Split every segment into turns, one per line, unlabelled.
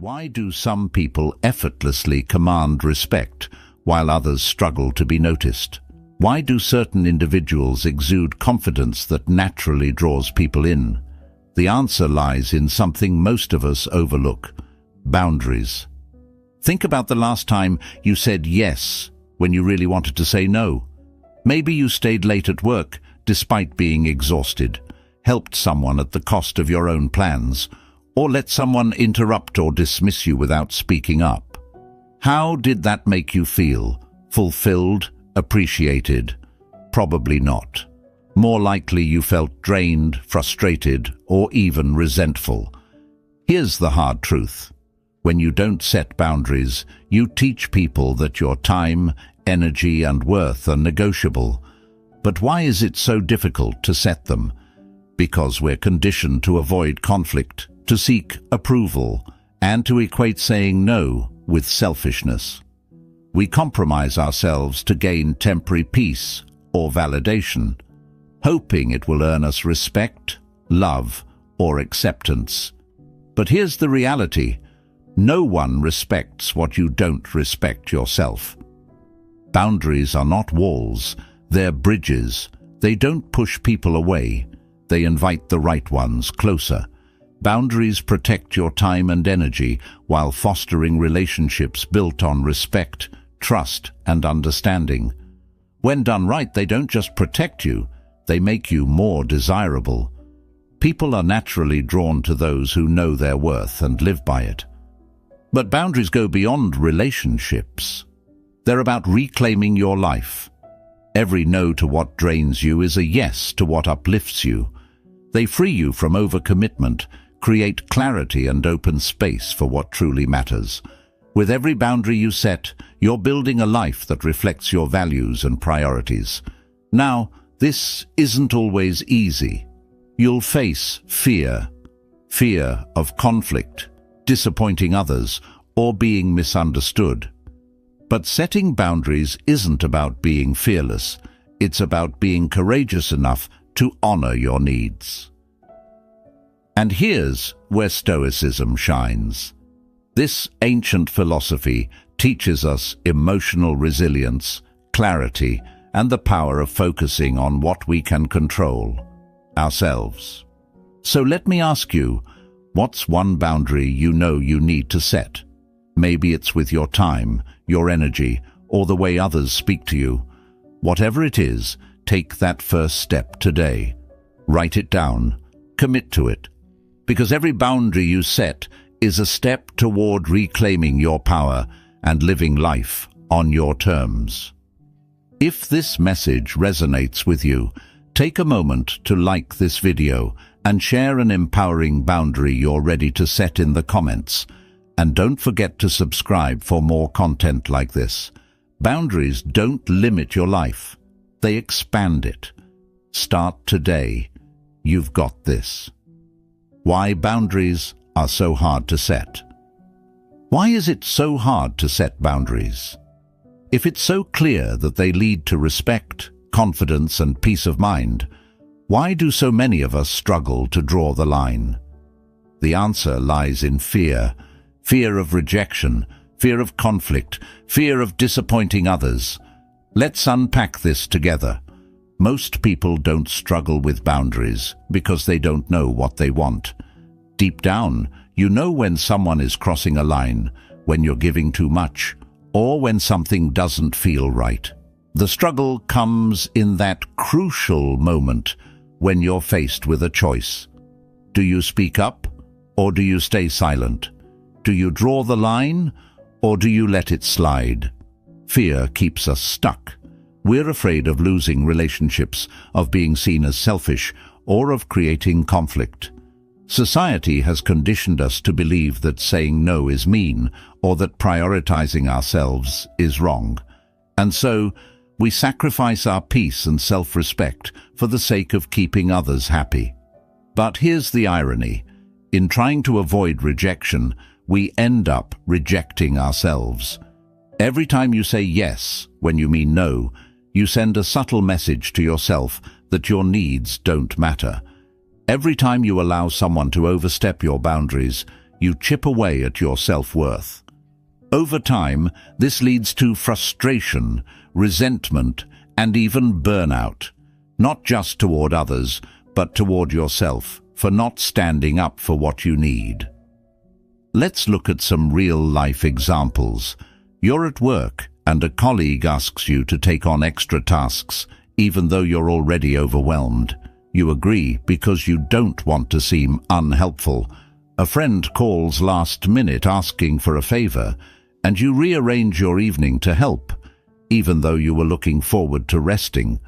Why do some people effortlessly command respect while others struggle to be noticed? Why do certain individuals exude confidence that naturally draws people in? The answer lies in something most of us overlook: boundaries. Think about the last time you said yes when you really wanted to say no. Maybe you stayed late at work despite being exhausted, helped someone at the cost of your own plans, or let someone interrupt or dismiss you without speaking up. How did that make you feel? Fulfilled? Appreciated? Probably not. More likely you felt drained, frustrated, or even resentful. Here's the hard truth. When you don't set boundaries, you teach people that your time, energy, and worth are negotiable. But why is it so difficult to set them? Because we're conditioned to avoid conflict, to seek approval, and to equate saying no with selfishness. We compromise ourselves to gain temporary peace or validation, hoping it will earn us respect, love, or acceptance. But here's the reality: no one respects what you don't respect yourself. Boundaries are not walls, they're bridges. They don't push people away, they invite the right ones closer. Boundaries protect your time and energy while fostering relationships built on respect, trust, and understanding. When done right, they don't just protect you, they make you more desirable. People are naturally drawn to those who know their worth and live by it. But boundaries go beyond relationships. They're about reclaiming your life. Every no to what drains you is a yes to what uplifts you. They free you from overcommitment, create clarity and open space for what truly matters. With every boundary you set, you're building a life that reflects your values and priorities. Now, this isn't always easy. You'll face fear of conflict, disappointing others, or being misunderstood. But setting boundaries isn't about being fearless. It's about being courageous enough to honor your needs. And here's where Stoicism shines. This ancient philosophy teaches us emotional resilience, clarity, and the power of focusing on what we can control: ourselves. So let me ask you, what's one boundary you know you need to set? Maybe it's with your time, your energy, or the way others speak to you. Whatever it is, take that first step today. Write it down. Commit to it. Because every boundary you set is a step toward reclaiming your power and living life on your terms. If this message resonates with you, take a moment to like this video and share an empowering boundary you're ready to set in the comments. And don't forget to subscribe for more content like this. Boundaries don't limit your life, they expand it. Start today. You've got this. Why boundaries are so hard to set. Why is it so hard to set boundaries? If it's so clear that they lead to respect, confidence, and peace of mind, why do so many of us struggle to draw the line? The answer lies in fear. Fear of rejection, fear of conflict, fear of disappointing others. Let's unpack this together. Most people don't struggle with boundaries because they don't know what they want. Deep down, you know when someone is crossing a line, when you're giving too much, or when something doesn't feel right. The struggle comes in that crucial moment when you're faced with a choice. Do you speak up, or do you stay silent? Do you draw the line, or do you let it slide? Fear keeps us stuck. We're afraid of losing relationships, of being seen as selfish, or of creating conflict. Society has conditioned us to believe that saying no is mean, or that prioritizing ourselves is wrong. And so, we sacrifice our peace and self-respect for the sake of keeping others happy. But here's the irony. In trying to avoid rejection, we end up rejecting ourselves. Every time you say yes when you mean no, you send a subtle message to yourself that your needs don't matter. Every time you allow someone to overstep your boundaries, you chip away at your self-worth. Over time, this leads to frustration, resentment, and even burnout, not just toward others, but toward yourself, for not standing up for what you need. Let's look at some real-life examples. You're at work, and a colleague asks you to take on extra tasks, even though you're already overwhelmed. You agree because you don't want to seem unhelpful. A friend calls last minute asking for a favor, and you rearrange your evening to help, even though you were looking forward to resting.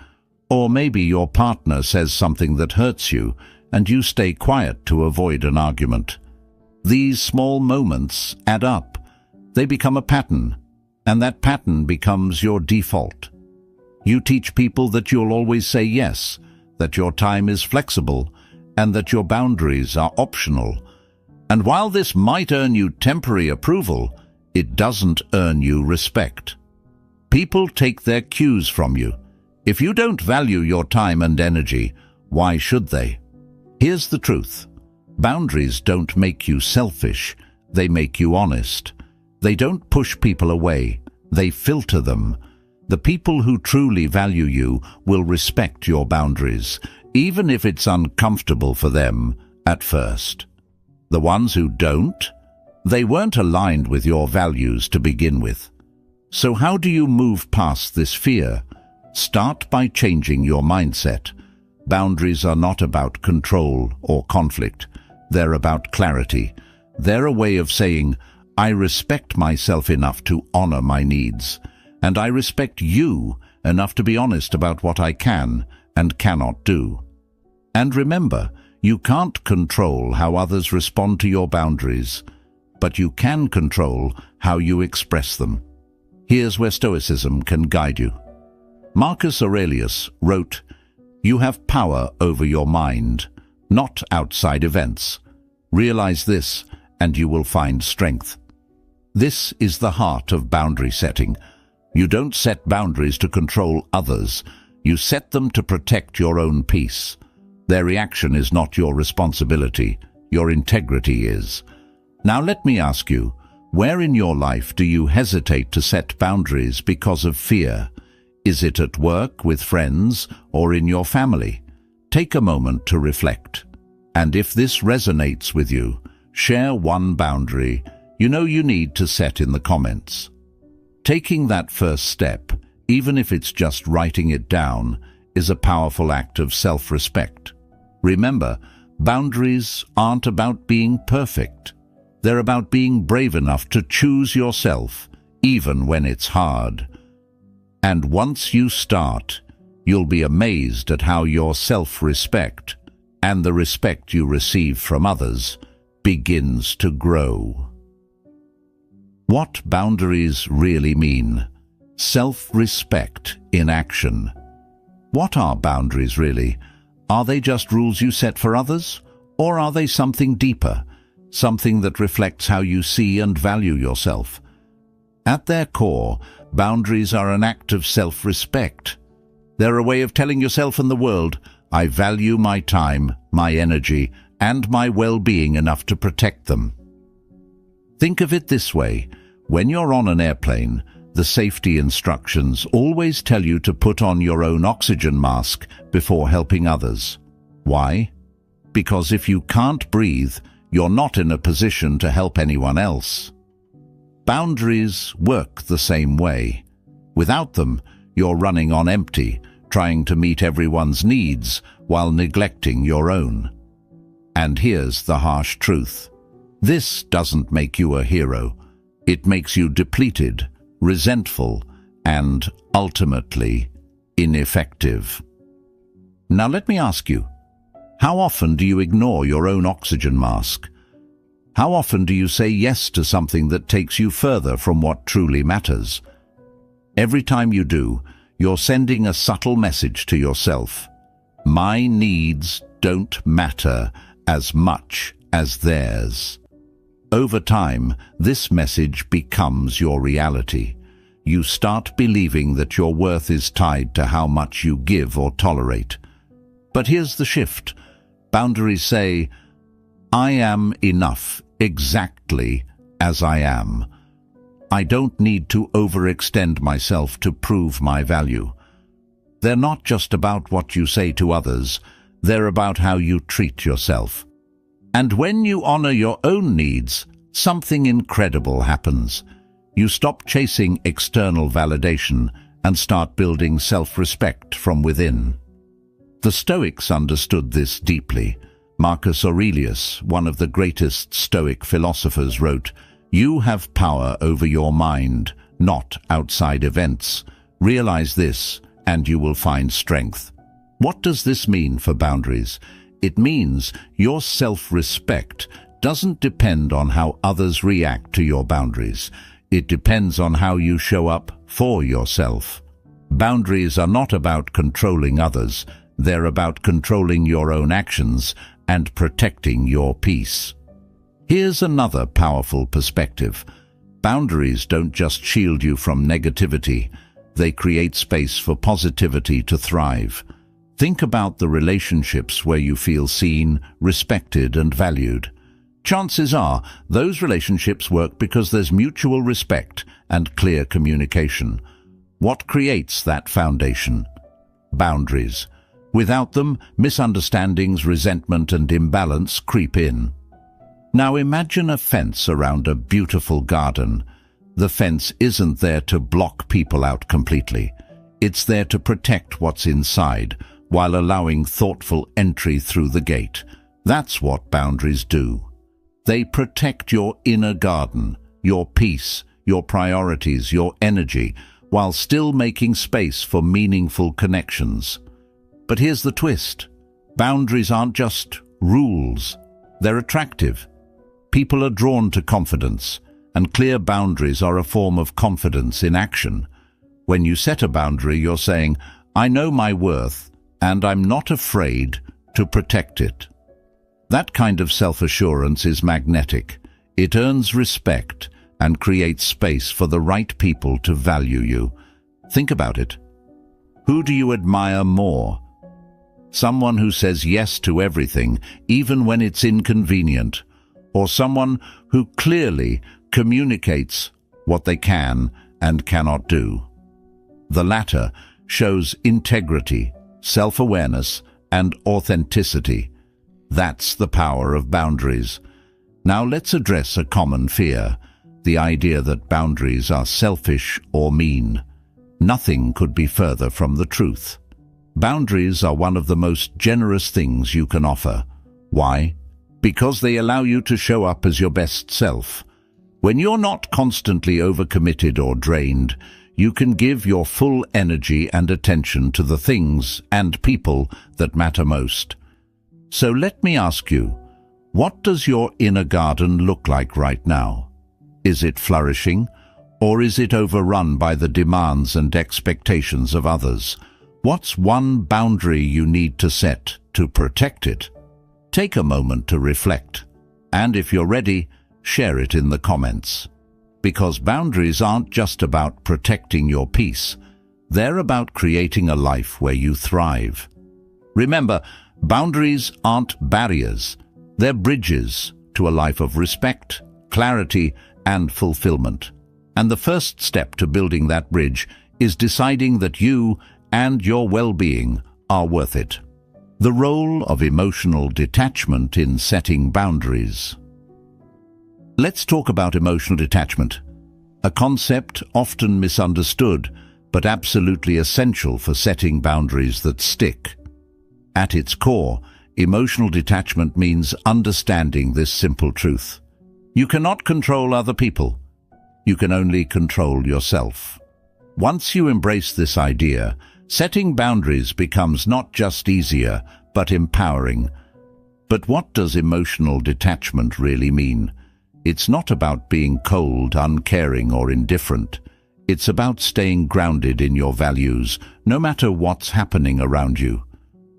Or maybe your partner says something that hurts you, and you stay quiet to avoid an argument. These small moments add up. They become a pattern, and that pattern becomes your default. You teach people that you'll always say yes, that your time is flexible, and that your boundaries are optional. And while this might earn you temporary approval, it doesn't earn you respect. People take their cues from you. If you don't value your time and energy, why should they? Here's the truth. Boundaries don't make you selfish, they make you honest. They don't push people away, they filter them. The people who truly value you will respect your boundaries, even if it's uncomfortable for them at first. The ones who don't, they weren't aligned with your values to begin with. So how do you move past this fear? Start by changing your mindset. Boundaries are not about control or conflict. They're about clarity. They're a way of saying, I respect myself enough to honor my needs, and I respect you enough to be honest about what I can and cannot do. And remember, you can't control how others respond to your boundaries, but you can control how you express them. Here's where Stoicism can guide you. Marcus Aurelius wrote, "You have power over your mind, not outside events. Realize this, and you will find strength." This is the heart of boundary setting. You don't set boundaries to control others. You set them to protect your own peace. Their reaction is not your responsibility. Your integrity is. Now let me ask you, where in your life do you hesitate to set boundaries because of fear? Is it at work, with friends, or in your family? Take a moment to reflect. And if this resonates with you, share one boundary you know you need to set in the comments. Taking that first step, even if it's just writing it down, is a powerful act of self-respect. Remember, boundaries aren't about being perfect. They're about being brave enough to choose yourself, even when it's hard. And once you start, you'll be amazed at how your self-respect and the respect you receive from others begins to grow. What boundaries really mean? Self-respect in action. What are boundaries really? Are they just rules you set for others? Or are they something deeper, something that reflects how you see and value yourself? At their core, boundaries are an act of self-respect. They're a way of telling yourself and the world, I value my time, my energy, and my well-being enough to protect them. Think of it this way. When you're on an airplane, the safety instructions always tell you to put on your own oxygen mask before helping others. Why? Because if you can't breathe, you're not in a position to help anyone else. Boundaries work the same way. Without them, you're running on empty, trying to meet everyone's needs while neglecting your own. And here's the harsh truth. This doesn't make you a hero. It makes you depleted, resentful, and ultimately ineffective. Now let me ask you, how often do you ignore your own oxygen mask? How often do you say yes to something that takes you further from what truly matters? Every time you do, you're sending a subtle message to yourself. My needs don't matter as much as theirs. Over time, this message becomes your reality. You start believing that your worth is tied to how much you give or tolerate. But here's the shift. Boundaries say, I am enough exactly as I am. I don't need to overextend myself to prove my value. They're not just about what you say to others, they're about how you treat yourself. And when you honor your own needs, something incredible happens. You stop chasing external validation and start building self-respect from within. The Stoics understood this deeply. Marcus Aurelius, one of the greatest Stoic philosophers, wrote, "You have power over your mind, not outside events. Realize this, and you will find strength." What does this mean for boundaries? It means your self-respect doesn't depend on how others react to your boundaries. It depends on how you show up for yourself. Boundaries are not about controlling others. They're about controlling your own actions and protecting your peace. Here's another powerful perspective. Boundaries don't just shield you from negativity. They create space for positivity to thrive. Think about the relationships where you feel seen, respected, and valued. Chances are those relationships work because there's mutual respect and clear communication. What creates that foundation? Boundaries. Without them, misunderstandings, resentment, and imbalance creep in. Now imagine a fence around a beautiful garden. The fence isn't there to block people out completely. It's there to protect what's inside, while allowing thoughtful entry through the gate. That's what boundaries do. They protect your inner garden, your peace, your priorities, your energy, while still making space for meaningful connections. But here's the twist. Boundaries aren't just rules. They're attractive. People are drawn to confidence, and clear boundaries are a form of confidence in action. When you set a boundary, you're saying, "I know my worth, and I'm not afraid to protect it." That kind of self-assurance is magnetic. It earns respect and creates space for the right people to value you. Think about it. Who do you admire more? Someone who says yes to everything, even when it's inconvenient, or someone who clearly communicates what they can and cannot do? The latter shows integrity, self-awareness, and authenticity. That's the power of boundaries. Now let's address a common fear, the idea that boundaries are selfish or mean. Nothing could be further from the truth. Boundaries are one of the most generous things you can offer. Why? Because they allow you to show up as your best self. When you're not constantly overcommitted or drained, you can give your full energy and attention to the things and people that matter most. So let me ask you, what does your inner garden look like right now? Is it flourishing, or is it overrun by the demands and expectations of others? What's one boundary you need to set to protect it? Take a moment to reflect, and if you're ready, share it in the comments. Because boundaries aren't just about protecting your peace, they're about creating a life where you thrive. Remember, boundaries aren't barriers, they're bridges to a life of respect, clarity, and fulfillment. And the first step to building that bridge is deciding that you and your well-being are worth it. The role of emotional detachment in setting boundaries. Let's talk about emotional detachment, a concept often misunderstood, but absolutely essential for setting boundaries that stick. At its core, emotional detachment means understanding this simple truth. You cannot control other people. You can only control yourself. Once you embrace this idea, setting boundaries becomes not just easier, but empowering. But what does emotional detachment really mean? It's not about being cold, uncaring, or indifferent. It's about staying grounded in your values, no matter what's happening around you.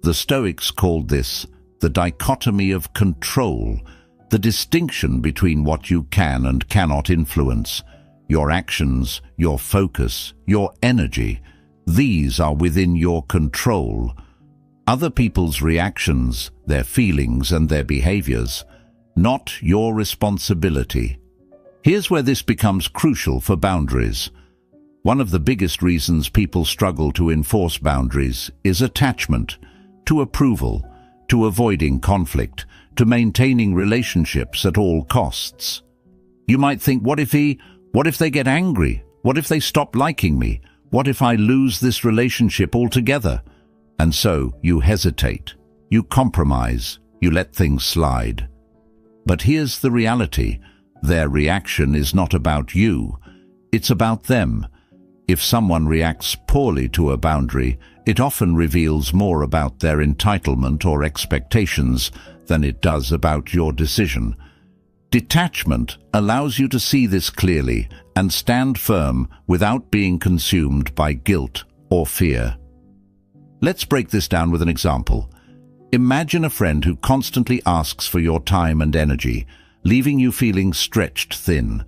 The Stoics called this the dichotomy of control, the distinction between what you can and cannot influence. Your actions, your focus, your energy, these are within your control. Other people's reactions, their feelings and their behaviors, not your responsibility. Here's where this becomes crucial for boundaries. One of the biggest reasons people struggle to enforce boundaries is attachment, to approval, to avoiding conflict, to maintaining relationships at all costs. You might think, what if they get angry? What if they stop liking me? What if I lose this relationship altogether? And so you hesitate, you compromise, you let things slide. But here's the reality. Their reaction is not about you, it's about them. If someone reacts poorly to a boundary, it often reveals more about their entitlement or expectations than it does about your decision. Detachment allows you to see this clearly and stand firm without being consumed by guilt or fear. Let's break this down with an example. Imagine a friend who constantly asks for your time and energy, leaving you feeling stretched thin.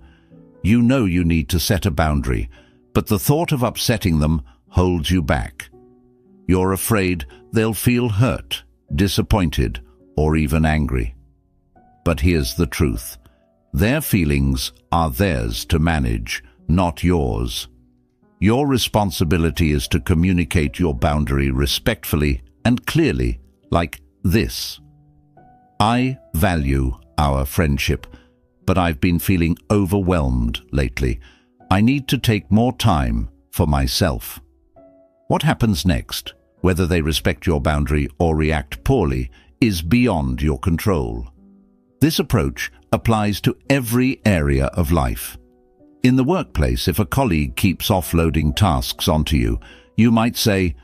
You know you need to set a boundary, but the thought of upsetting them holds you back. You're afraid they'll feel hurt, disappointed, or even angry. But here's the truth. Their feelings are theirs to manage, not yours. Your responsibility is to communicate your boundary respectfully and clearly, like this. I value our friendship, but I've been feeling overwhelmed lately. I need to take more time for myself. What happens next, whether they respect your boundary or react poorly, is beyond your control. This approach applies to every area of life. In the workplace, if a colleague keeps offloading tasks onto you, you might say,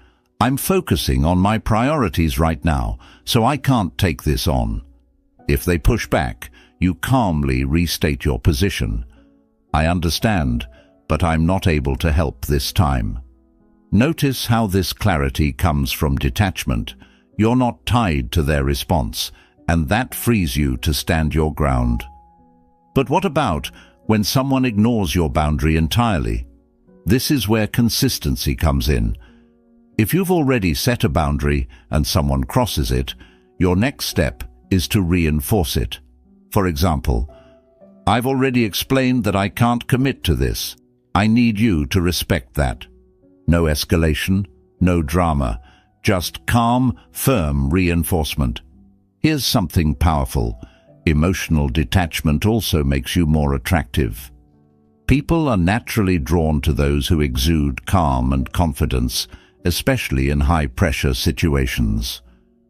I'm focusing on my priorities right now, so I can't take this on. If they push back, you calmly restate your position. I understand, but I'm not able to help this time. Notice how this clarity comes from detachment. You're not tied to their response, and that frees you to stand your ground. But what about when someone ignores your boundary entirely? This is where consistency comes in. If you've already set a boundary and someone crosses it, your next step is to reinforce it. For example, I've already explained that I can't commit to this. I need you to respect that. No escalation, no drama, just calm, firm reinforcement. Here's something powerful. Emotional detachment also makes you more attractive. People are naturally drawn to those who exude calm and confidence, especially in high-pressure situations.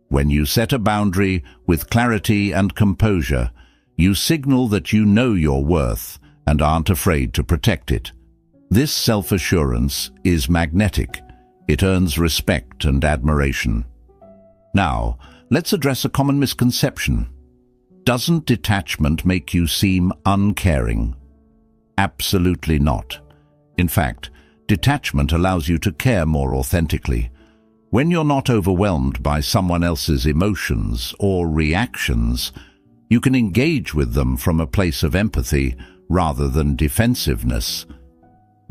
When you set a boundary with clarity and composure, you signal that you know your worth and aren't afraid to protect it. This self-assurance is magnetic. It earns respect and admiration. Now, let's address a common misconception. Doesn't detachment make you seem uncaring? Absolutely not. In fact, detachment allows you to care more authentically. When you're not overwhelmed by someone else's emotions or reactions, you can engage with them from a place of empathy rather than defensiveness.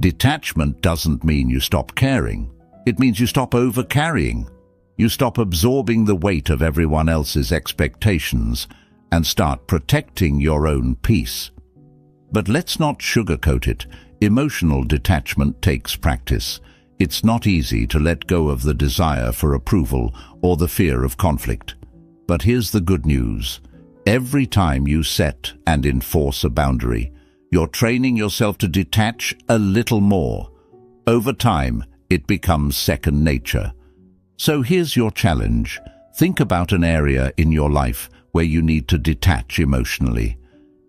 Detachment doesn't mean you stop caring. It means you stop over-carrying. You stop absorbing the weight of everyone else's expectations and start protecting your own peace. But let's not sugarcoat it. Emotional detachment takes practice. It's not easy to let go of the desire for approval or the fear of conflict. But here's the good news. Every time you set and enforce a boundary, you're training yourself to detach a little more. Over time, it becomes second nature. So here's your challenge. Think about an area in your life where you need to detach emotionally.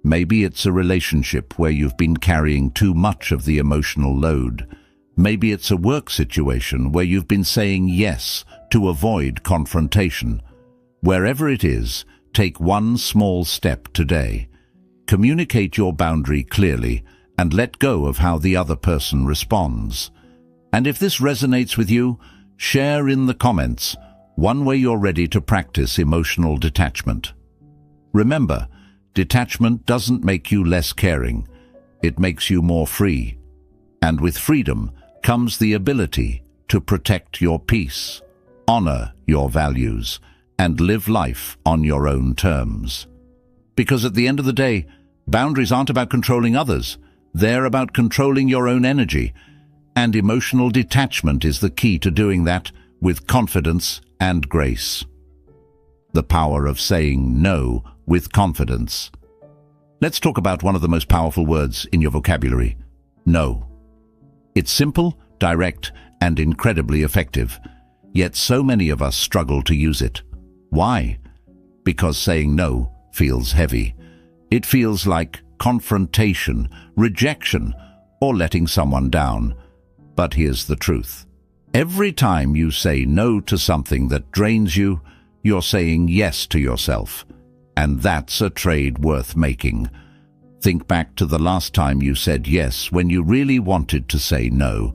Maybe it's a relationship where you've been carrying too much of the emotional load. Maybe it's a work situation where you've been saying yes to avoid confrontation. Wherever it is, take one small step today. Communicate your boundary clearly and let go of how the other person responds. And if this resonates with you, share in the comments one way you're ready to practice emotional detachment. Remember, detachment doesn't make you less caring. It makes you more free. And with freedom comes the ability to protect your peace, honor your values, and live life on your own terms. Because at the end of the day, boundaries aren't about controlling others. They're about controlling your own energy. And emotional detachment is the key to doing that with confidence and grace. The power of saying no with confidence. Let's talk about one of the most powerful words in your vocabulary: no. It's simple, direct, and incredibly effective. Yet so many of us struggle to use it. Why? Because saying no feels heavy. It feels like confrontation, rejection, or letting someone down. But here's the truth. Every time you say no to something that drains you, you're saying yes to yourself. And that's a trade worth making. Think back to the last time you said yes when you really wanted to say no.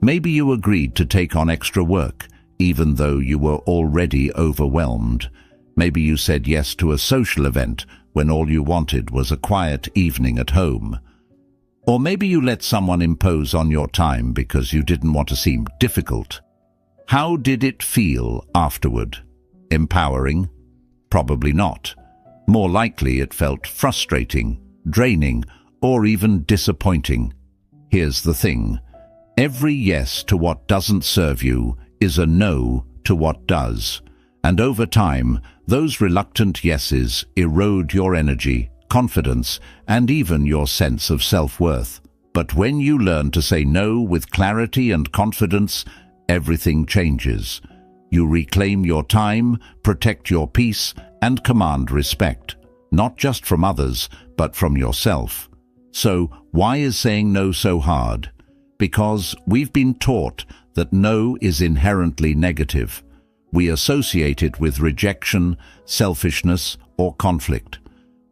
Maybe you agreed to take on extra work, even though you were already overwhelmed. Maybe you said yes to a social event when all you wanted was a quiet evening at home. Or maybe you let someone impose on your time because you didn't want to seem difficult. How did it feel afterward? Empowering? Probably not. More likely it felt frustrating, draining, or even disappointing. Here's the thing. Every yes to what doesn't serve you is a no to what does. And over time, those reluctant yeses erode your energy, confidence, and even your sense of self-worth. But when you learn to say no with clarity and confidence, everything changes. You reclaim your time, protect your peace, and command respect, not just from others, but from yourself. So, why is saying no so hard? Because we've been taught that no is inherently negative. We associate it with rejection, selfishness, or conflict.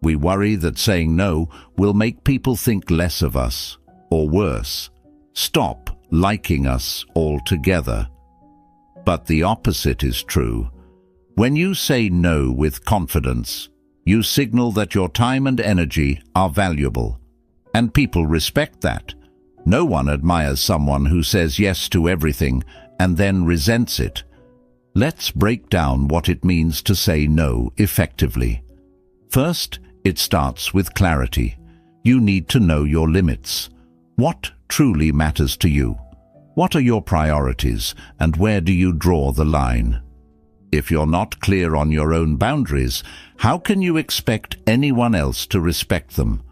We worry that saying no will make people think less of us, or worse, stop liking us altogether. But the opposite is true. When you say no with confidence, you signal that your time and energy are valuable, and people respect that. No one admires someone who says yes to everything and then resents it. Let's break down what it means to say no effectively. First, it starts with clarity. You need to know your limits. What truly matters to you? What are your priorities, and where do you draw the line? If you're not clear on your own boundaries, how can you expect anyone else to respect them?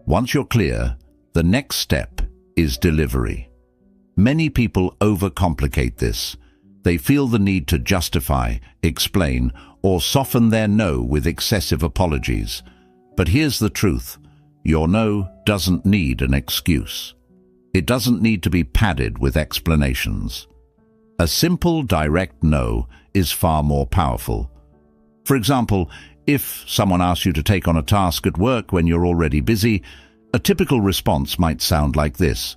Once you're clear, the next step is delivery. Many people overcomplicate this. They feel the need to justify, explain, or soften their no with excessive apologies. But here's the truth. Your no doesn't need an excuse. It doesn't need to be padded with explanations. A simple, direct no is far more powerful. For example, if someone asks you to take on a task at work when you're already busy, a typical response might sound like this: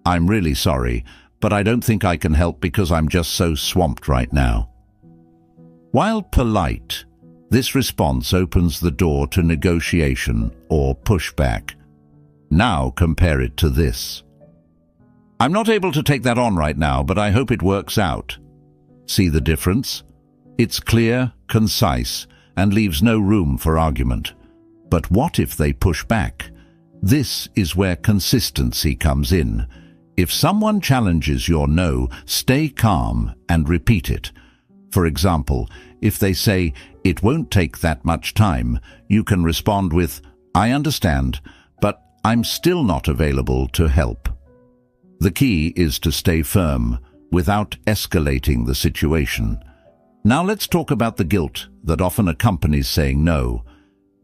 "I'm really sorry, but I don't think I can help because I'm just so swamped right now." While polite, this response opens the door to negotiation or pushback. Now compare it to this: "I'm not able to take that on right now, but I hope it works out." See the difference? It's clear, concise, and leaves no room for argument. But what if they push back? This is where consistency comes in. If someone challenges your no, stay calm and repeat it. For example, if they say, "It won't take that much time," you can respond with, "I understand, but I'm still not available to help." The key is to stay firm without escalating the situation. Now let's talk about the guilt that often accompanies saying no.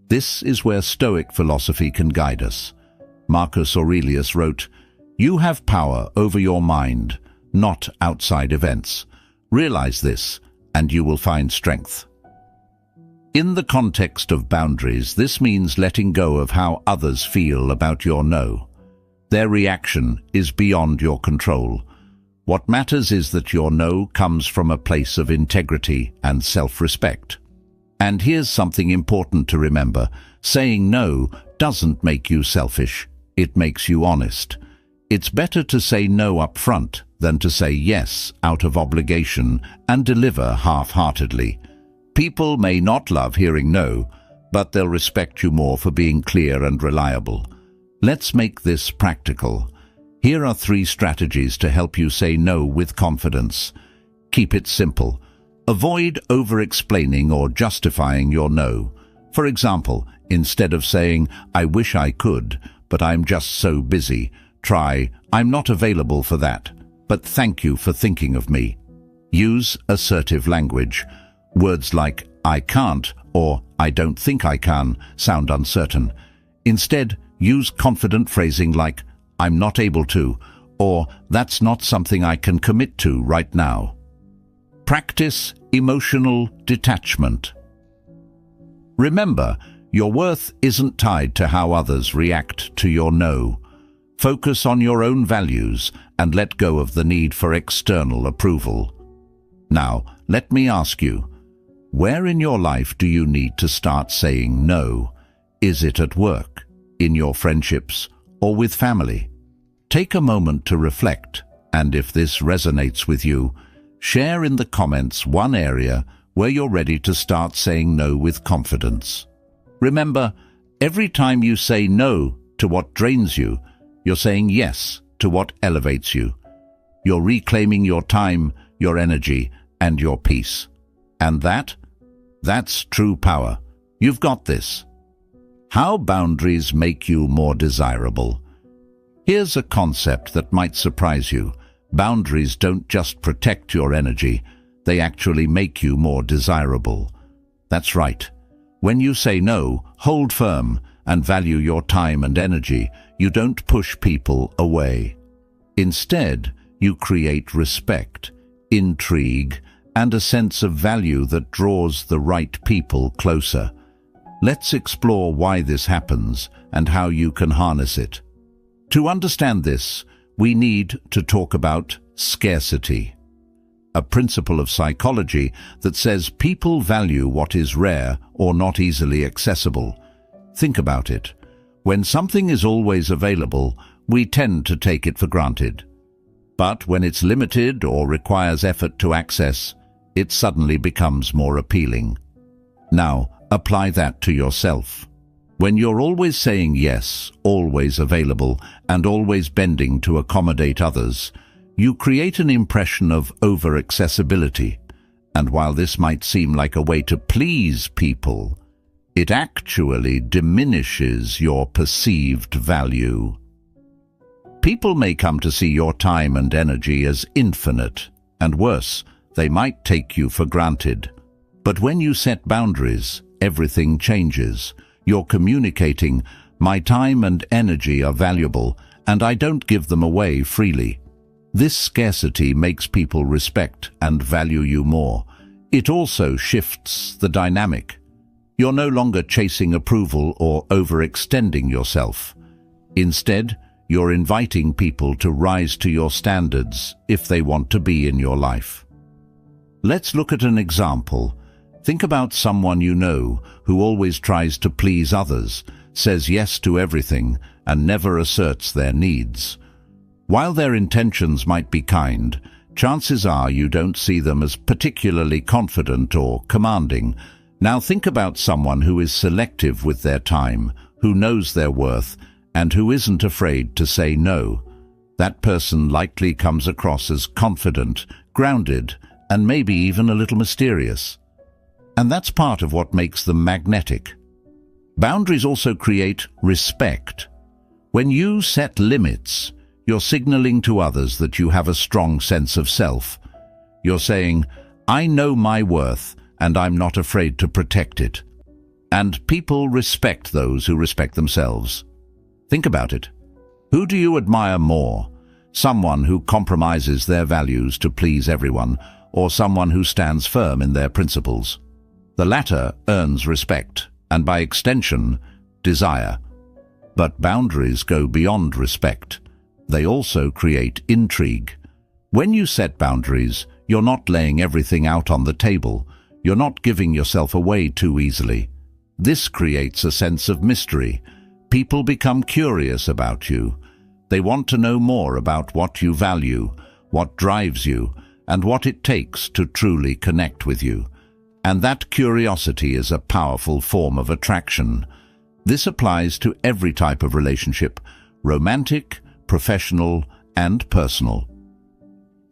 This is where Stoic philosophy can guide us. Marcus Aurelius wrote, "You have power over your mind, not outside events. Realize this, and you will find strength." In the context of boundaries, this means letting go of how others feel about your no. Their reaction is beyond your control. What matters is that your no comes from a place of integrity and self-respect. And here's something important to remember. Saying no doesn't make you selfish. It makes you honest. It's better to say no up front than to say yes out of obligation and deliver half-heartedly. People may not love hearing no, but they'll respect you more for being clear and reliable. Let's make this practical. Here are 3 strategies to help you say no with confidence. Keep it simple. Avoid over-explaining or justifying your no. For example, instead of saying, "I wish I could, but I'm just so busy," try, "I'm not available for that, but thank you for thinking of me." Use assertive language. Words like "I can't" or "I don't think I can" sound uncertain. Instead, use confident phrasing like "I'm not able to" or "That's not something I can commit to right now." Practice emotional detachment. Remember, your worth isn't tied to how others react to your no. Focus on your own values and let go of the need for external approval. Now, let me ask you, where in your life do you need to start saying no? Is it at work, in your friendships, or with family? Take a moment to reflect, and if this resonates with you, share in the comments one area where you're ready to start saying no with confidence. Remember, every time you say no to what drains you, you're saying yes to what elevates you. You're reclaiming your time, your energy, and your peace. And that's true power. You've got this. How boundaries make you more desirable. Here's a concept that might surprise you. Boundaries don't just protect your energy, they actually make you more desirable. That's right. When you say no, hold firm, and value your time and energy, you don't push people away. Instead, you create respect, intrigue, and a sense of value that draws the right people closer. Let's explore why this happens and how you can harness it. To understand this, we need to talk about scarcity, a principle of psychology that says people value what is rare or not easily accessible. Think about it. When something is always available, we tend to take it for granted. But when it's limited or requires effort to access, it suddenly becomes more appealing. Now, apply that to yourself. When you're always saying yes, always available, and always bending to accommodate others, you create an impression of over-accessibility. And while this might seem like a way to please people, it actually diminishes your perceived value. People may come to see your time and energy as infinite, and worse, they might take you for granted. But when you set boundaries, everything changes. You're communicating, "My time and energy are valuable, and I don't give them away freely." This scarcity makes people respect and value you more. It also shifts the dynamic. You're no longer chasing approval or overextending yourself. Instead, you're inviting people to rise to your standards if they want to be in your life. Let's look at an example. Think about someone you know who always tries to please others, says yes to everything, and never asserts their needs. While their intentions might be kind, chances are you don't see them as particularly confident or commanding. Now think about someone who is selective with their time, who knows their worth, and who isn't afraid to say no. That person likely comes across as confident, grounded, and maybe even a little mysterious. And that's part of what makes them magnetic. Boundaries also create respect. When you set limits, you're signaling to others that you have a strong sense of self. You're saying, "I know my worth, and I'm not afraid to protect it." And people respect those who respect themselves. Think about it. Who do you admire more? Someone who compromises their values to please everyone, or someone who stands firm in their principles? The latter earns respect, and by extension, desire. But boundaries go beyond respect. They also create intrigue. When you set boundaries, you're not laying everything out on the table. You're not giving yourself away too easily. This creates a sense of mystery. People become curious about you. They want to know more about what you value, what drives you, and what it takes to truly connect with you. And that curiosity is a powerful form of attraction. This applies to every type of relationship: romantic, professional, and personal.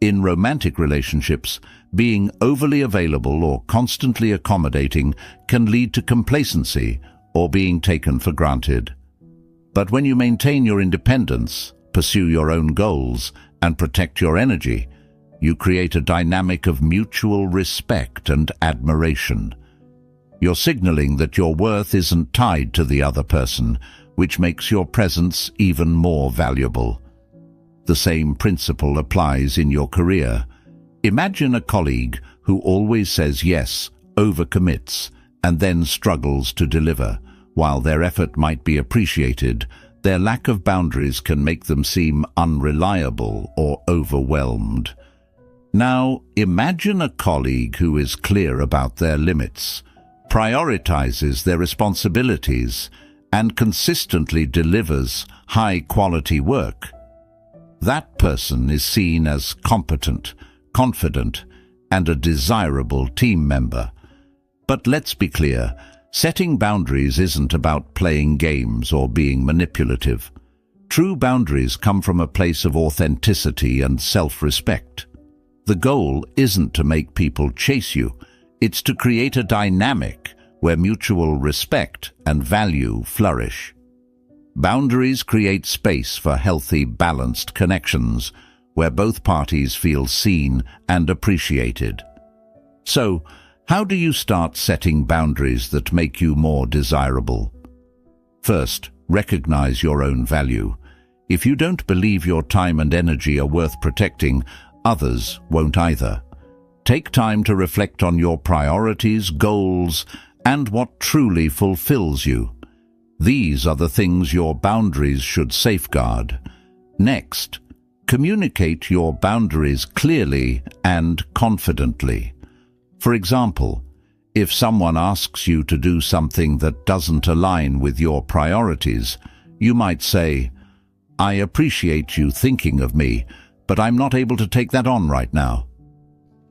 In romantic relationships, being overly available or constantly accommodating can lead to complacency or being taken for granted. But when you maintain your independence, pursue your own goals, and protect your energy, you create a dynamic of mutual respect and admiration. You're signaling that your worth isn't tied to the other person, which makes your presence even more valuable. The same principle applies in your career. Imagine a colleague who always says yes, overcommits, and then struggles to deliver. While their effort might be appreciated, their lack of boundaries can make them seem unreliable or overwhelmed. Now, imagine a colleague who is clear about their limits, prioritizes their responsibilities, and consistently delivers high-quality work. That person is seen as competent, confident, and a desirable team member. But let's be clear, setting boundaries isn't about playing games or being manipulative. True boundaries come from a place of authenticity and self-respect. The goal isn't to make people chase you, it's to create a dynamic where mutual respect and value flourish. Boundaries create space for healthy, balanced connections, where both parties feel seen and appreciated. So, how do you start setting boundaries that make you more desirable? First, recognize your own value. If you don't believe your time and energy are worth protecting, others won't either. Take time to reflect on your priorities, goals, and what truly fulfills you. These are the things your boundaries should safeguard. Next, communicate your boundaries clearly and confidently. For example, if someone asks you to do something that doesn't align with your priorities, you might say, "I appreciate you thinking of me, but I'm not able to take that on right now."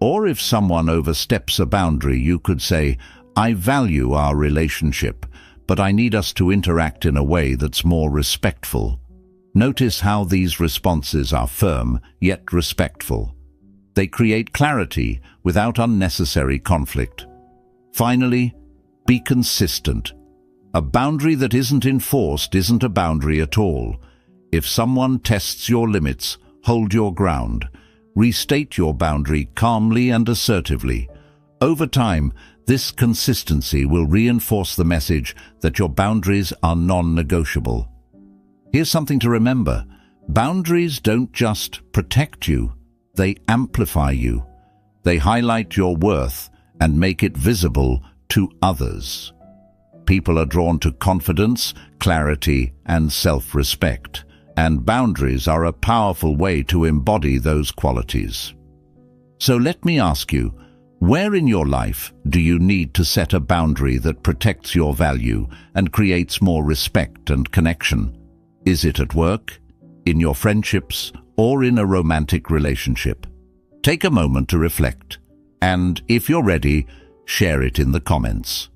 Or if someone oversteps a boundary, you could say, "I value our relationship, but I need us to interact in a way that's more respectful." Notice how these responses are firm, yet respectful. They create clarity without unnecessary conflict. Finally, be consistent. A boundary that isn't enforced isn't a boundary at all. If someone tests your limits, hold your ground. Restate your boundary calmly and assertively. Over time, this consistency will reinforce the message that your boundaries are non-negotiable. Here's something to remember. Boundaries don't just protect you, they amplify you. They highlight your worth and make it visible to others. People are drawn to confidence, clarity, and self-respect, and boundaries are a powerful way to embody those qualities. So let me ask you, where in your life do you need to set a boundary that protects your value and creates more respect and connection? Is it at work, in your friendships, or in a romantic relationship? Take a moment to reflect, and if you're ready, share it in the comments.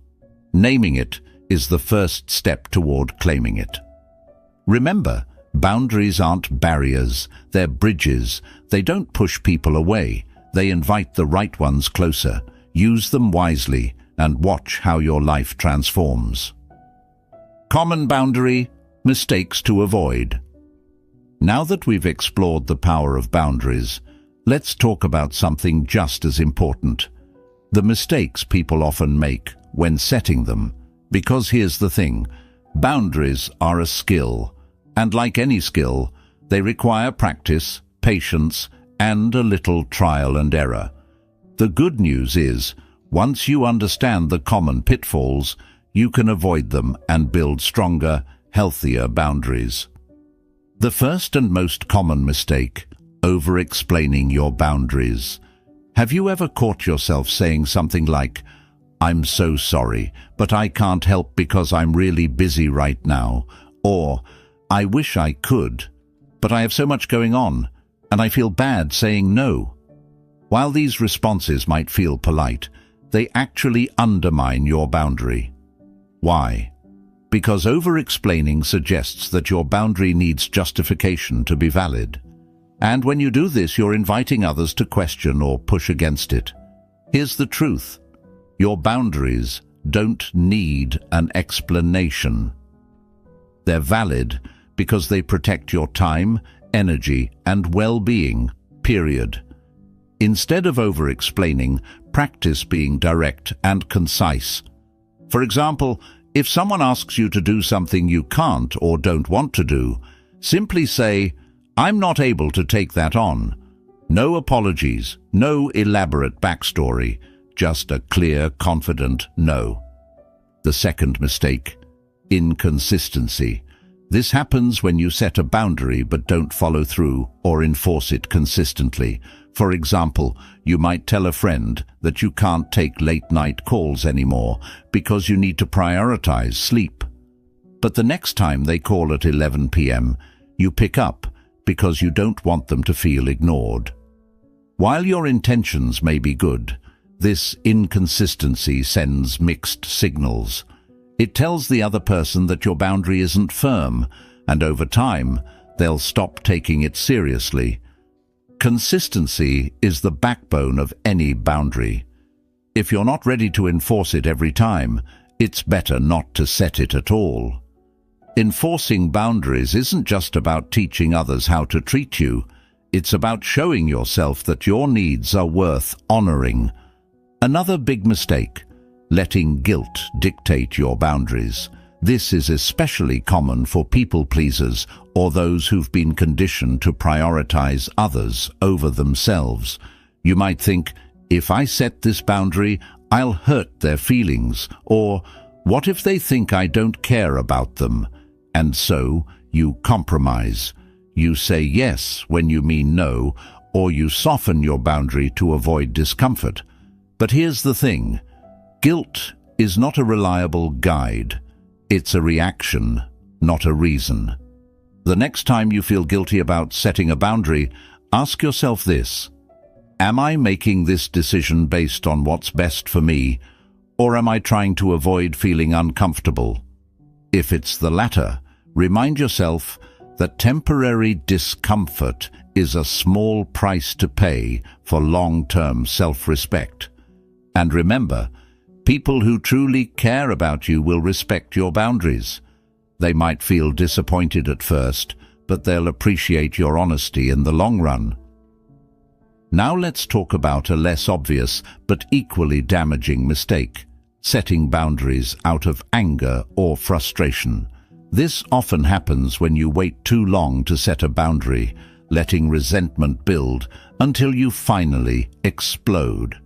Naming it is the first step toward claiming it. Remember, boundaries aren't barriers, they're bridges. They don't push people away. They invite the right ones closer. Use them wisely and watch how your life transforms. Common boundary: mistakes to avoid. Now that we've explored the power of boundaries, let's talk about something just as important: the mistakes people often make when setting them. Because here's the thing, boundaries are a skill, and like any skill, they require practice, patience, and a little trial and error. The good news is, once you understand the common pitfalls, you can avoid them and build stronger, healthier boundaries. The first and most common mistake: over-explaining your boundaries. Have you ever caught yourself saying something like, "I'm so sorry, but I can't help because I'm really busy right now," or "I wish I could, but I have so much going on, and I feel bad saying no"? While these responses might feel polite, they actually undermine your boundary. Why? Because over-explaining suggests that your boundary needs justification to be valid. And when you do this, you're inviting others to question or push against it. Here's the truth. Your boundaries don't need an explanation. They're valid because they protect your time, energy, and well-being, period. Instead of over-explaining, practice being direct and concise. For example, if someone asks you to do something you can't or don't want to do, simply say, "I'm not able to take that on." No apologies, no elaborate backstory, just a clear, confident no. The second mistake, inconsistency. This happens when you set a boundary but don't follow through or enforce it consistently. For example, you might tell a friend that you can't take late-night calls anymore because you need to prioritize sleep. But the next time they call at 11 p.m., you pick up because you don't want them to feel ignored. While your intentions may be good, this inconsistency sends mixed signals. It tells the other person that your boundary isn't firm, and over time, they'll stop taking it seriously. Consistency is the backbone of any boundary. If you're not ready to enforce it every time, it's better not to set it at all. Enforcing boundaries isn't just about teaching others how to treat you. It's about showing yourself that your needs are worth honoring. Another big mistake, letting guilt dictate your boundaries. This is especially common for people-pleasers or those who've been conditioned to prioritize others over themselves. You might think, if I set this boundary, I'll hurt their feelings, or what if they think I don't care about them? And so you compromise. You say yes when you mean no, or you soften your boundary to avoid discomfort. But here's the thing. Guilt is not a reliable guide. It's a reaction, not a reason. The next time you feel guilty about setting a boundary, ask yourself this. Am I making this decision based on what's best for me, or am I trying to avoid feeling uncomfortable? If it's the latter, remind yourself that temporary discomfort is a small price to pay for long-term self-respect. And remember, people who truly care about you will respect your boundaries. They might feel disappointed at first, but they'll appreciate your honesty in the long run. Now let's talk about a less obvious but equally damaging mistake, setting boundaries out of anger or frustration. This often happens when you wait too long to set a boundary, letting resentment build until you finally explode.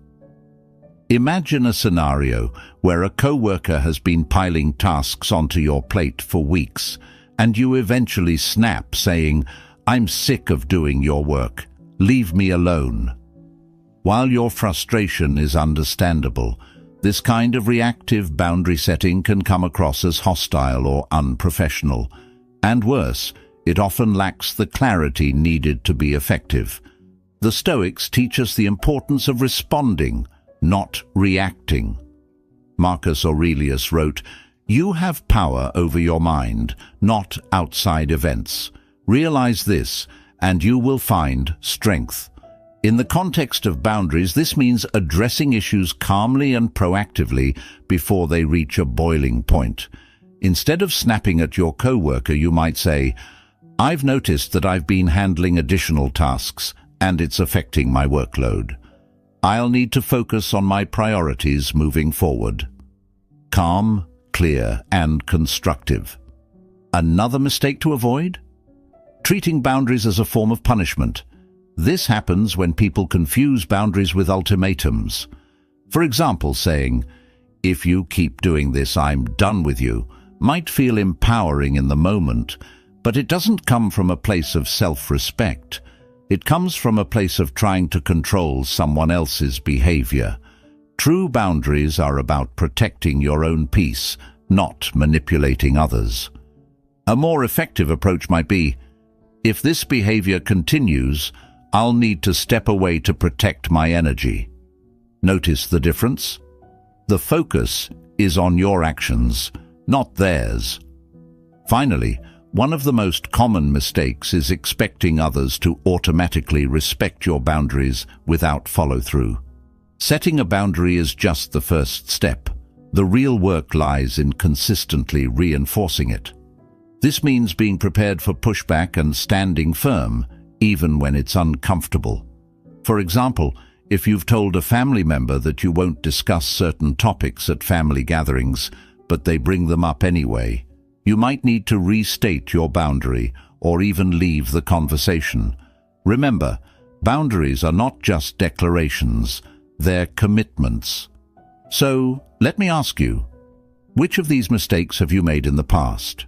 Imagine a scenario where a coworker has been piling tasks onto your plate for weeks, and you eventually snap saying, "I'm sick of doing your work. Leave me alone." While your frustration is understandable, this kind of reactive boundary setting can come across as hostile or unprofessional. And worse, it often lacks the clarity needed to be effective. The Stoics teach us the importance of responding, not reacting. Marcus Aurelius wrote, "You have power over your mind, not outside events. Realize this, and you will find strength." In the context of boundaries, this means addressing issues calmly and proactively before they reach a boiling point. Instead of snapping at your coworker, you might say, "I've noticed that I've been handling additional tasks, and it's affecting my workload. I'll need to focus on my priorities moving forward." Calm, clear, and constructive. Another mistake to avoid? Treating boundaries as a form of punishment. This happens when people confuse boundaries with ultimatums. For example, saying, "If you keep doing this, I'm done with you," might feel empowering in the moment, but it doesn't come from a place of self-respect. It comes from a place of trying to control someone else's behavior. True boundaries are about protecting your own peace, not manipulating others. A more effective approach might be, "If this behavior continues, I'll need to step away to protect my energy." Notice the difference? The focus is on your actions, not theirs. Finally, one of the most common mistakes is expecting others to automatically respect your boundaries without follow-through. Setting a boundary is just the first step. The real work lies in consistently reinforcing it. This means being prepared for pushback and standing firm, even when it's uncomfortable. For example, if you've told a family member that you won't discuss certain topics at family gatherings, but they bring them up anyway, you might need to restate your boundary or even leave the conversation. Remember, boundaries are not just declarations, they're commitments. So, let me ask you, which of these mistakes have you made in the past?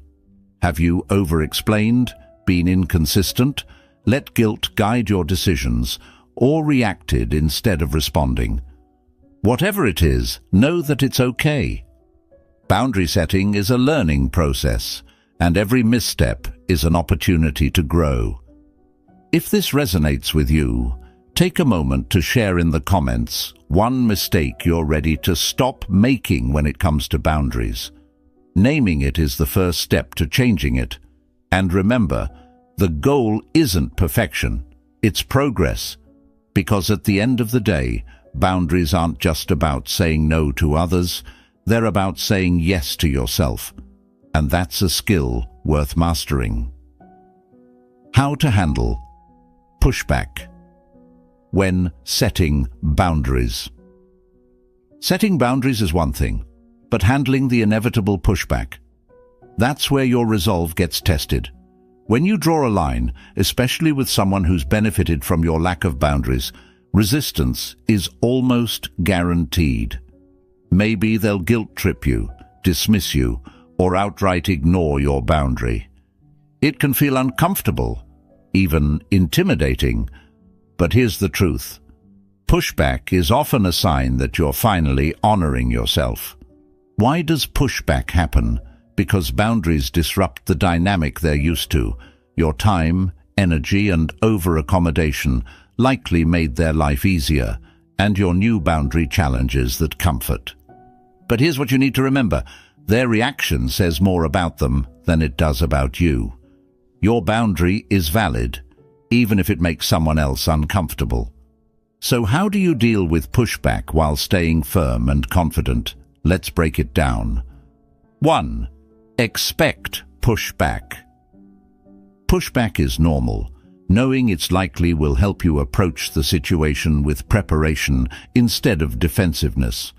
Have you over-explained, been inconsistent, let guilt guide your decisions, or reacted instead of responding? Whatever it is, know that it's okay. Boundary setting is a learning process, and every misstep is an opportunity to grow. If this resonates with you, take a moment to share in the comments one mistake you're ready to stop making when it comes to boundaries. Naming it is the first step to changing it. And remember, the goal isn't perfection, it's progress. Because at the end of the day, boundaries aren't just about saying no to others, they're about saying yes to yourself. And that's a skill worth mastering. How to handle pushback when setting boundaries. Setting boundaries is one thing, but handling the inevitable pushback, that's where your resolve gets tested. When you draw a line, especially with someone who's benefited from your lack of boundaries, resistance is almost guaranteed. Maybe they'll guilt trip you, dismiss you, or outright ignore your boundary. It can feel uncomfortable, even intimidating, but here's the truth. Pushback is often a sign that you're finally honoring yourself. Why does pushback happen? Because boundaries disrupt the dynamic they're used to. Your time, energy, and over-accommodation likely made their life easier, and your new boundary challenges that comfort. But here's what you need to remember. Their reaction says more about them than it does about you. Your boundary is valid, even if it makes someone else uncomfortable. So how do you deal with pushback while staying firm and confident? Let's break it down. 1. Expect pushback. Pushback is normal. Knowing it's likely will help you approach the situation with preparation instead of defensiveness.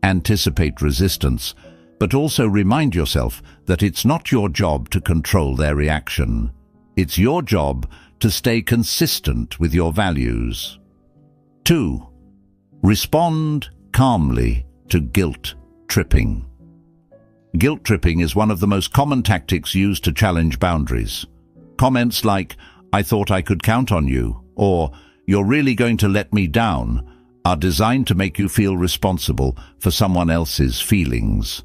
Anticipate resistance, but also remind yourself that it's not your job to control their reaction. It's your job to stay consistent with your values. 2. Respond calmly to guilt tripping. Guilt tripping is one of the most common tactics used to challenge boundaries. Comments like, "I thought I could count on you," or "You're really going to let me down," are designed to make you feel responsible for someone else's feelings.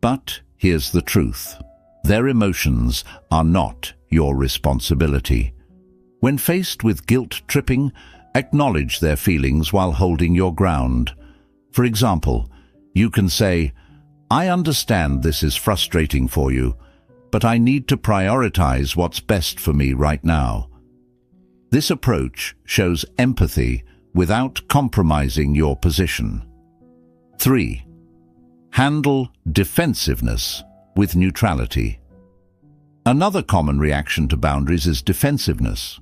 But here's the truth. Their emotions are not your responsibility. When faced with guilt tripping, acknowledge their feelings while holding your ground. For example, you can say, "I understand this is frustrating for you, but I need to prioritize what's best for me right now." This approach shows empathy without compromising your position. 3. Handle defensiveness with neutrality. Another common reaction to boundaries is defensiveness.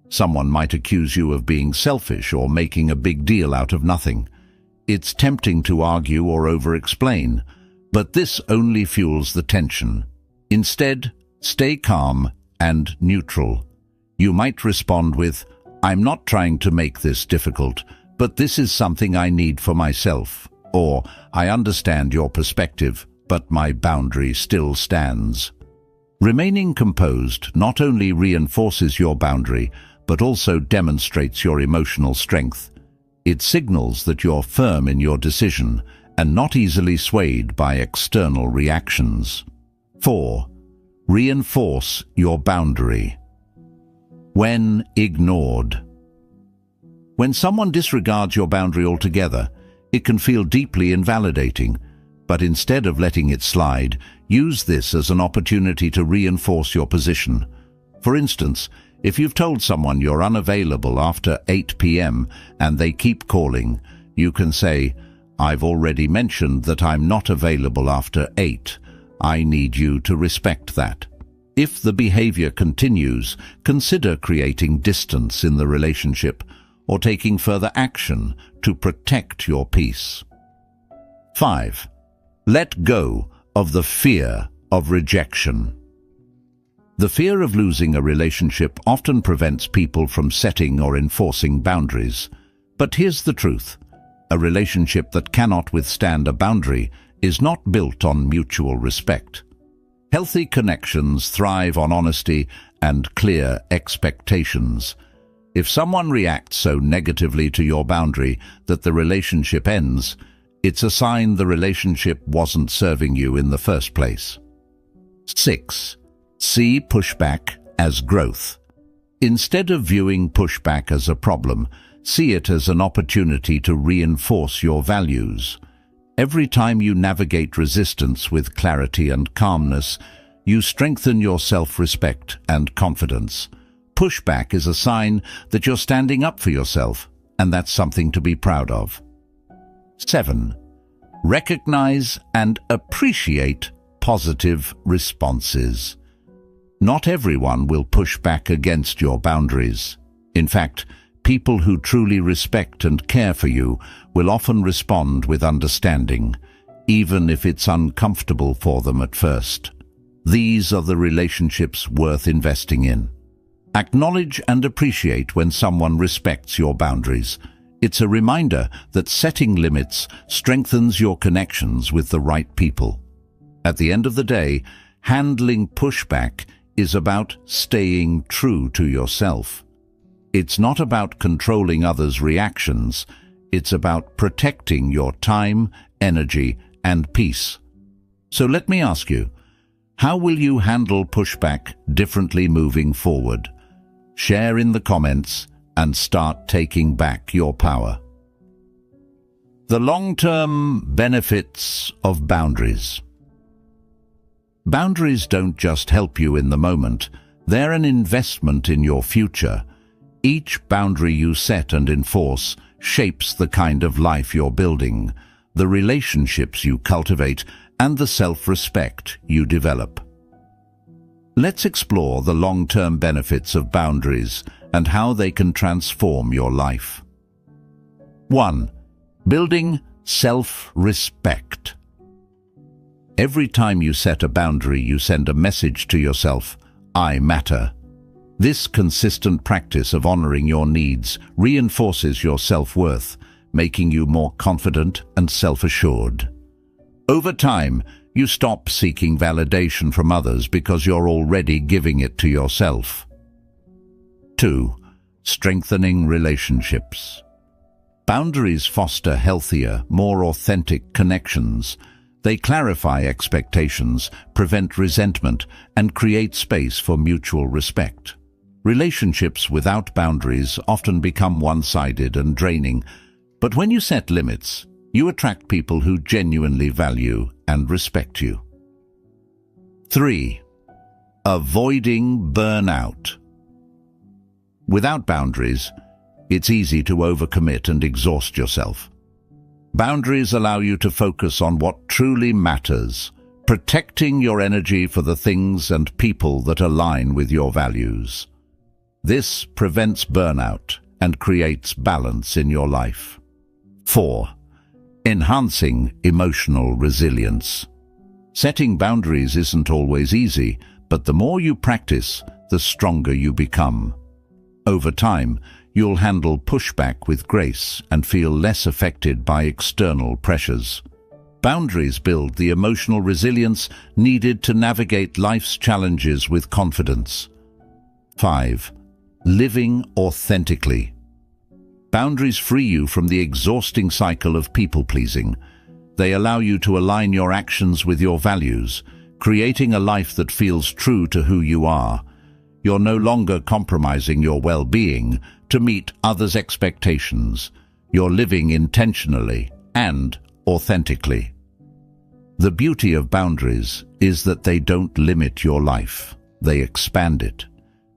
Someone might accuse you of being selfish or making a big deal out of nothing. It's tempting to argue or over-explain, but this only fuels the tension. Instead, stay calm and neutral. You might respond with, "I'm not trying to make this difficult, but this is something I need for myself," or "I understand your perspective, but my boundary still stands." Remaining composed not only reinforces your boundary, but also demonstrates your emotional strength. It signals that you're firm in your decision and not easily swayed by external reactions. 4. Reinforce your boundary. When ignored. When someone disregards your boundary altogether, It can feel deeply invalidating, but instead of letting it slide, use this as an opportunity to reinforce your position. For instance, if you've told someone you're unavailable after 8 p.m. and they keep calling, you can say, "I've already mentioned that I'm not available after 8. I need you to respect that." If the behavior continues, consider creating distance in the relationship or taking further action to protect your peace. 5. Let go of the fear of rejection. The fear of losing a relationship often prevents people from setting or enforcing boundaries. But here's the truth. A relationship that cannot withstand a boundary is not built on mutual respect. Healthy connections thrive on honesty and clear expectations. If someone reacts so negatively to your boundary that the relationship ends, it's a sign the relationship wasn't serving you in the first place. 6. See pushback as growth. Instead of viewing pushback as a problem, see it as an opportunity to reinforce your values. Every time you navigate resistance with clarity and calmness, you strengthen your self-respect and confidence. Pushback is a sign that you're standing up for yourself, and that's something to be proud of. 7. Recognize and appreciate positive responses. Not everyone will push back against your boundaries. In fact, people who truly respect and care for you will often respond with understanding, even if it's uncomfortable for them at first. These are the relationships worth investing in. Acknowledge and appreciate when someone respects your boundaries. It's a reminder that setting limits strengthens your connections with the right people. At the end of the day, handling pushback is about staying true to yourself. It's not about controlling others' reactions. It's about protecting your time, energy, and peace. So let me ask you, how will you handle pushback differently moving forward? Share in the comments and start taking back your power. The long-term benefits of boundaries. Boundaries don't just help you in the moment, they're an investment in your future. Each boundary you set and enforce shapes the kind of life you're building, the relationships you cultivate, and the self-respect you develop. Let's explore the long-term benefits of boundaries and how they can transform your life. 1. Building self-respect. Every time you set a boundary, you send a message to yourself, "I matter." This consistent practice of honoring your needs reinforces your self-worth, making you more confident and self-assured. Over time, you stop seeking validation from others because you're already giving it to yourself. 2. Strengthening relationships. Boundaries foster healthier, more authentic connections. They clarify expectations, prevent resentment, and create space for mutual respect. Relationships without boundaries often become one-sided and draining, but when you set limits, you attract people who genuinely value and respect you. 3. Avoiding burnout. Without boundaries, it's easy to overcommit and exhaust yourself. Boundaries allow you to focus on what truly matters, protecting your energy for the things and people that align with your values. This prevents burnout and creates balance in your life. 4. Enhancing emotional resilience. Setting boundaries isn't always easy, but the more you practice, the stronger you become. Over time, you'll handle pushback with grace and feel less affected by external pressures. Boundaries build the emotional resilience needed to navigate life's challenges with confidence. 5. Living authentically. Boundaries free you from the exhausting cycle of people-pleasing. They allow you to align your actions with your values, creating a life that feels true to who you are. You're no longer compromising your well-being to meet others' expectations. You're living intentionally, and authentically. The beauty of boundaries is that they don't limit your life, they expand it.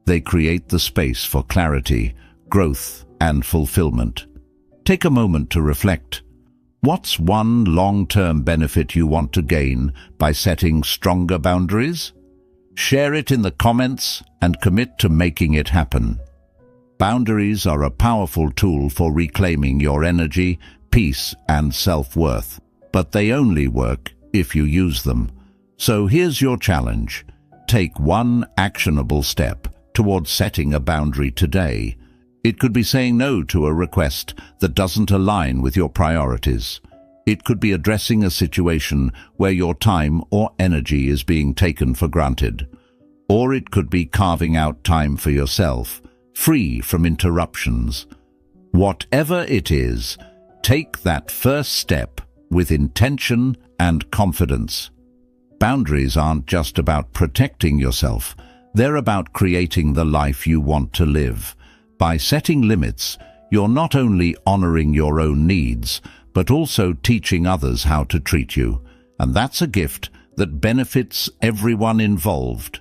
They create the space for clarity, growth, and fulfillment. Take a moment to reflect. What's one long-term benefit you want to gain by setting stronger boundaries? Share it in the comments and commit to making it happen. Boundaries are a powerful tool for reclaiming your energy, peace, and self-worth, but they only work if you use them. So here's your challenge. Take one actionable step towards setting a boundary today. It could be saying no to a request that doesn't align with your priorities. It could be addressing a situation where your time or energy is being taken for granted. Or it could be carving out time for yourself, free from interruptions. Whatever it is, take that first step with intention and confidence. Boundaries aren't just about protecting yourself, they're about creating the life you want to live. By setting limits, you're not only honoring your own needs, but also teaching others how to treat you. And that's a gift that benefits everyone involved.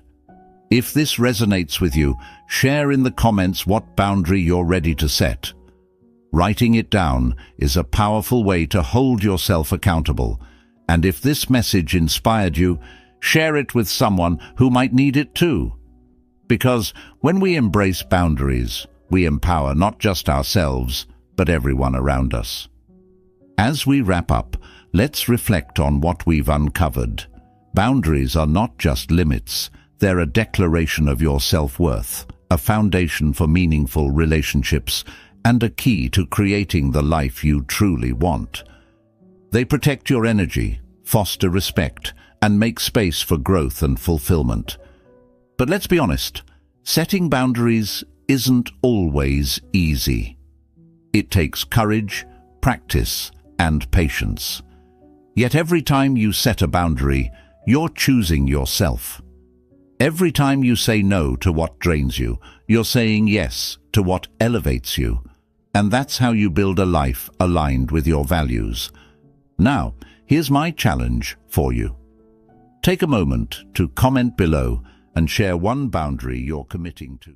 If this resonates with you, share in the comments what boundary you're ready to set. Writing it down is a powerful way to hold yourself accountable. And if this message inspired you, share it with someone who might need it too. Because when we embrace boundaries, we empower not just ourselves, but everyone around us. As we wrap up, let's reflect on what we've uncovered. Boundaries are not just limits, they're a declaration of your self-worth, a foundation for meaningful relationships, and a key to creating the life you truly want. They protect your energy, foster respect, and make space for growth and fulfillment. But let's be honest, setting boundaries isn't always easy. It takes courage, practice, and patience. Yet every time you set a boundary, you're choosing yourself. Every time you say no to what drains you, you're saying yes to what elevates you. And that's how you build a life aligned with your values. Now, here's my challenge for you. Take a moment to comment below and share one boundary you're committing to.